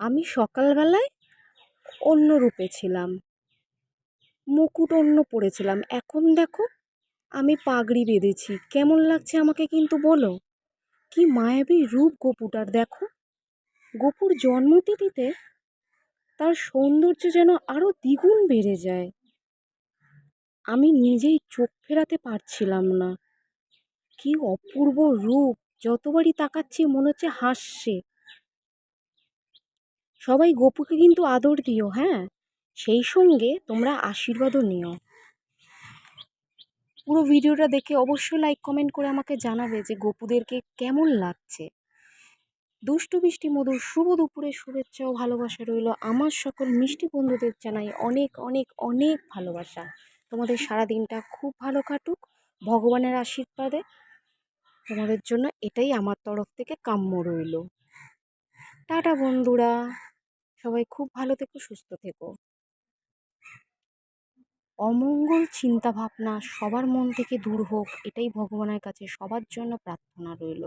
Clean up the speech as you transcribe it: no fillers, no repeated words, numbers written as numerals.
আমি সকালবেলায় অন্য রূপে ছিলাম, মুকুট অন্য পরেছিলাম। এখন দেখো আমি পাগড়ি বেঁধেছি, কেমন লাগছে আমাকে কিন্তু বলো। কি মায়াবী রূপ গপুটার দেখো। গপুর জন্মতিথিতে তার সৌন্দর্য যেন আরো দ্বিগুণ বেড়ে যায়। আমি নিজেই চোখ ফেরাতে পারছিলাম না। কি অপূর্ব রূপ, যতবারই তাকাচ্ছি মনে হচ্ছে হাসছে। সবাই গপুকে কিন্তু আদর দিও, হ্যাঁ, সেই সঙ্গে তোমরা আশীর্বাদও নিও। পুরো ভিডিওটা দেখে অবশ্যই লাইক কমেন্ট করে আমাকে জানাবে যে গপুদেরকে কেমন লাগছে। দুষ্টু মিষ্টি মধুর শুভ দুপুরের শুভেচ্ছা ও ভালোবাসা রইল আমার সকল মিষ্টি বন্ধুদের। জানাই অনেক অনেক অনেক ভালোবাসা। তোমাদের সারা দিনটা খুব ভালো কাটুক ভগবানের আশীর্বাদে। তোমাদের জন্য এটাই আমার তরফ থেকে কাম্য রইল। টাটা বন্ধুরা, সবাই খুব ভালো থেকো, সুস্থ থেকো। অমঙ্গল চিন্তা ভাবনা সবার মন থেকে দূর হোক, এটাই ভগবানের কাছে সবার জন্য প্রার্থনা রইল।